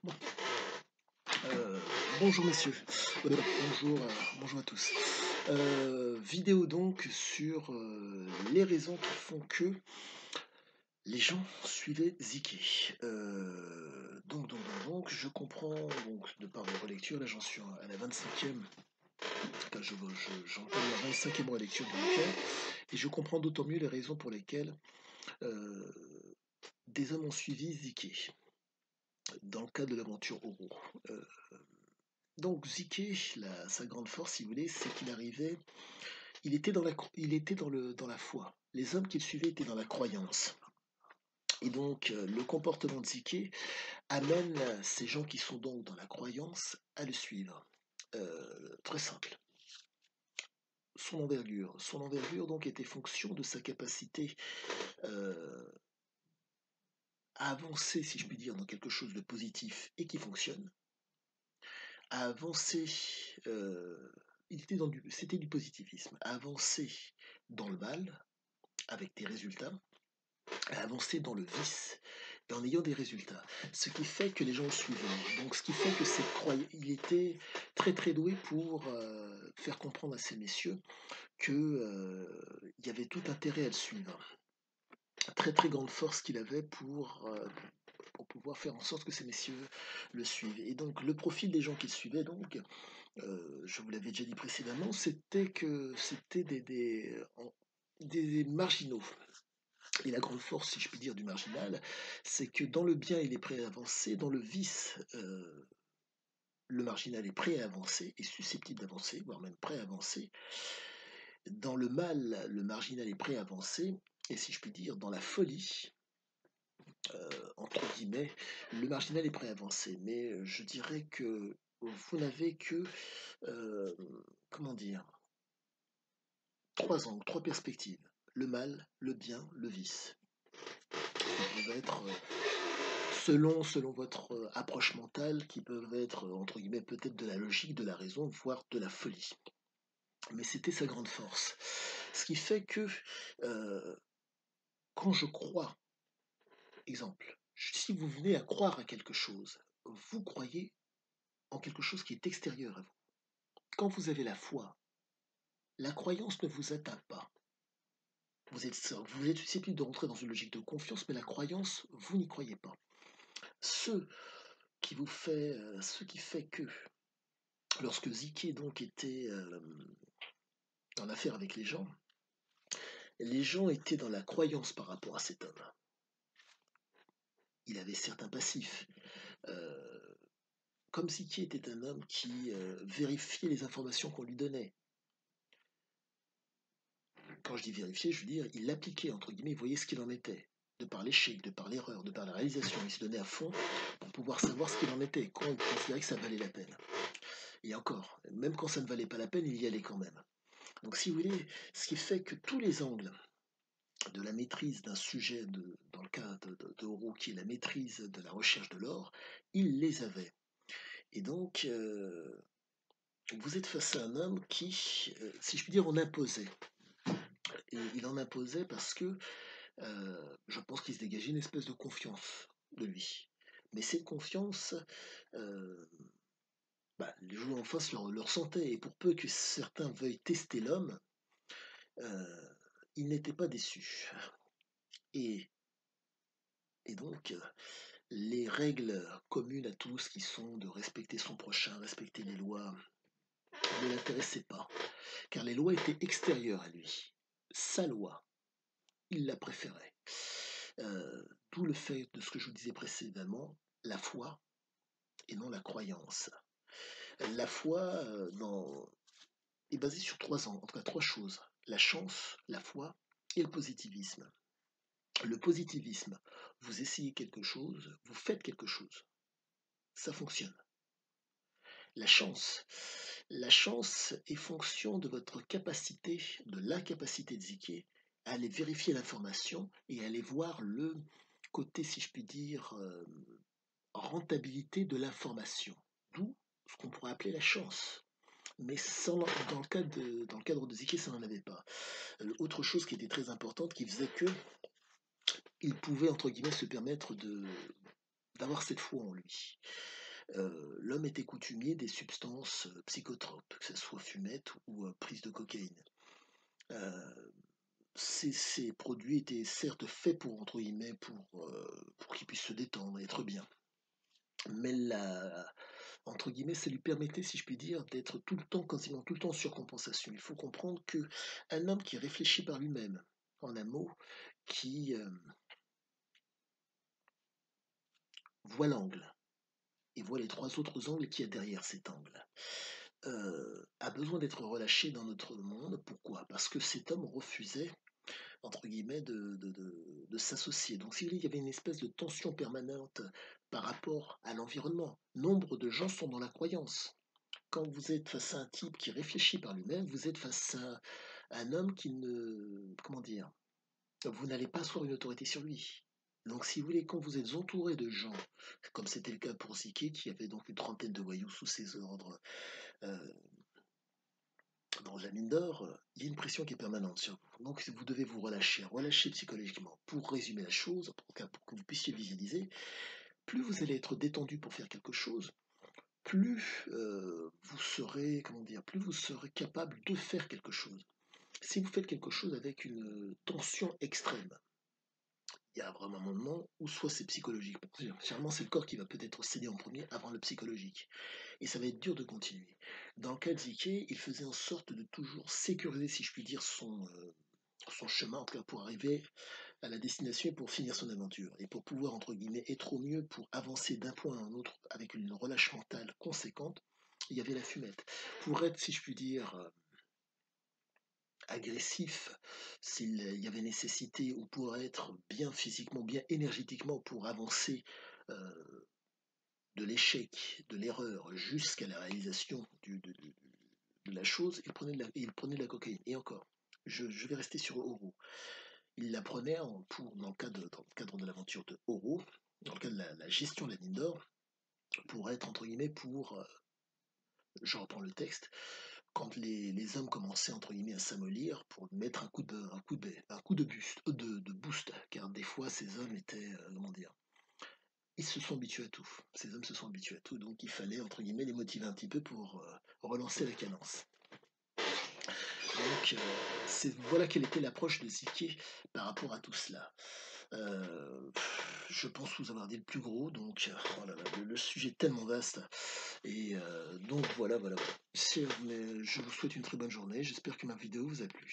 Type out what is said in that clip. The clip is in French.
Bon, euh, bonjour messieurs, bonjour, bonjour à tous. Vidéo donc sur les raisons qui font que les gens suivaient Ziké. Donc, je comprends donc de par mes relectures, là j'en suis à la 25e, enfin j'entends la 25e relecture du bouquin, et je comprends d'autant mieux les raisons pour lesquelles euh, des hommes ont suivi Ziké dans le cadre de l'aventure Oro. Euh, Donc Ziké, sa grande force, si vous voulez, c'est qu'il arrivait, il était dans la foi. Les hommes qu'il suivait étaient dans la croyance. Et donc le comportement de Ziké amène ces gens qui sont donc dans la croyance à le suivre. Très simple. Son envergure donc était fonction de sa capacité euh, à avancer, si je puis dire, dans quelque chose de positif et qui fonctionne, à avancer, c'était du positivisme, à avancer dans le mal avec des résultats, à avancer dans le vice et en ayant des résultats. Ce qui fait que les gens le suivaient. Donc ce qui fait que il était très très doué pour faire comprendre à ces messieurs que il y avait tout intérêt à le suivre. Très très grande force qu'il avait pour pouvoir faire en sorte que ces messieurs le suivent. Et donc le profil des gens qui le suivaient, donc, je vous l'avais déjà dit précédemment, c'était des marginaux. Et la grande force, si je puis dire, du marginal, c'est que dans le bien, il est prêt à avancer, dans le vice, le marginal est prêt à avancer, est susceptible d'avancer, voire même prêt à avancer. Dans le mal, le marginal est prêt à avancer, et si je puis dire, dans la folie, entre guillemets, le marginal est prêt à avancer. Mais je dirais que vous n'avez que, euh, comment dire, trois angles, trois perspectives. Le mal, le bien, le vice. Qui peuvent être, selon votre approche mentale, qui peuvent être, entre guillemets, peut-être de la logique, de la raison, voire de la folie. Mais c'était sa grande force. Ce qui fait que, euh, quand je crois, exemple, si vous venez à croire à quelque chose, vous croyez en quelque chose qui est extérieur à vous. Quand vous avez la foi, la croyance ne vous atteint pas. Vous êtes susceptible de rentrer dans une logique de confiance, mais la croyance, vous n'y croyez pas. Ce ce qui fait que, lorsque Ziké donc était en affaire avec les gens étaient dans la croyance par rapport à cet homme. Il avait certains passifs. Euh, Comme Ziké était un homme qui vérifiait les informations qu'on lui donnait. Quand je dis vérifier, je veux dire, il l'appliquait, entre guillemets, il voyait ce qu'il en était. De par l'échec, de par l'erreur, de par la réalisation, il se donnait à fond pour pouvoir savoir ce qu'il en était, quand il considérait que ça valait la peine. Et encore, même quand ça ne valait pas la peine, il y allait quand même. Donc si vous voulez, ce qui fait que tous les angles de la maîtrise d'un sujet, dans le cas de Oro, qui est la maîtrise de la recherche de l'or, il les avait. Et donc, vous êtes face à un homme qui, si je puis dire, en imposait. Et il en imposait parce que je pense qu'il se dégageait une espèce de confiance de lui. Mais cette confiance, euh, les gens en face le ressentaient. Et pour peu que certains veuillent tester l'homme, euh, ils n'étaient pas déçus. Et, et donc, les règles communes à tous qui sont de respecter son prochain, respecter les lois, ne l'intéressaient pas, car les lois étaient extérieures à lui. Sa loi, il la préférait. Euh, D'où le fait de ce que je vous disais précédemment, la foi et non la croyance. La foi est basée sur en tout cas trois choses, la chance, la foi et le positivisme. Le positivisme, vous essayez quelque chose, vous faites quelque chose, ça fonctionne. La chance. La chance est fonction de votre capacité, de l'incapacité de Ziké, à aller vérifier l'information et à aller voir le côté, si je puis dire, rentabilité de l'information. D'où ce qu'on pourrait appeler la chance. Mais dans le cadre de Ziké, ça n'en avait pas. Autre chose qui était très importante, qui faisait que il pouvait, entre guillemets, se permettre d'avoir cette foi en lui. L'homme était coutumier des substances psychotropes, que ce soit fumette ou prise de cocaïne. Euh, ces produits étaient certes faits pour, entre guillemets, pour qu'il puisse se détendre, être bien. Mais entre guillemets, ça lui permettait, si je puis dire, d'être tout le temps, quasiment tout le temps en surcompensation. Il faut comprendre que un homme qui réfléchit par lui-même, en un mot, qui voit l'angle et voit les trois autres angles qu'il y a derrière cet angle, a besoin d'être relâché dans notre monde. Pourquoi? Parce que cet homme refusait, entre guillemets, de s'associer. Donc, si vous voulez, il y avait une espèce de tension permanente par rapport à l'environnement. Nombre de gens sont dans la croyance. Quand vous êtes face à un type qui réfléchit par lui-même, vous êtes face à un homme qui ne... Comment dire? Vous n'allez pas asseoir une autorité sur lui. Donc, si vous voulez, quand vous êtes entouré de gens, comme c'était le cas pour Ziké, qui avait donc une trentaine de voyous sous ses ordres euh, dans la mine d'or, il y a une pression qui est permanente sur vous. Donc, vous devez vous relâcher psychologiquement. Pour résumer la chose, pour que vous puissiez visualiser, plus vous allez être détendu pour faire quelque chose, plus vous serez, comment dire, plus vous serez capable de faire quelque chose. Si vous faites quelque chose avec une tension extrême, il y a vraiment un moment où soit c'est psychologique. Généralement, c'est le corps qui va peut-être céder en premier avant le psychologique. Et ça va être dur de continuer. Dans le cas de Ziké, il faisait en sorte de toujours sécuriser, si je puis dire, son chemin, en tout cas pour arriver à la destination et pour finir son aventure. Et pour pouvoir, entre guillemets, être au mieux pour avancer d'un point à un autre avec une relâche mentale conséquente, il y avait la fumette. Pour être, si je puis dire, agressif, s'il y avait nécessité, ou pour être bien physiquement, bien énergétiquement, pour avancer de l'échec, de l'erreur, jusqu'à la réalisation de la chose, il prenait de la cocaïne. Et encore, je vais rester sur Oro. Il la prenait dans le cadre de l'aventure de Oro, dans le cadre de la gestion de la mine d'or, pour être, entre guillemets, je reprends le texte, quand les hommes commençaient, entre guillemets, à s'amollir, pour mettre un coup de boost, car des fois, ces hommes étaient, comment dire, ils se sont habitués à tout. Ces hommes se sont habitués à tout, donc il fallait, entre guillemets, les motiver un petit peu pour relancer la cadence. Donc, voilà quelle était l'approche de Ziké par rapport à tout cela. Je pense vous avoir dit le plus gros, donc oh là là, le sujet est tellement vaste. Et donc voilà. Mais je vous souhaite une très bonne journée. J'espère que ma vidéo vous a plu.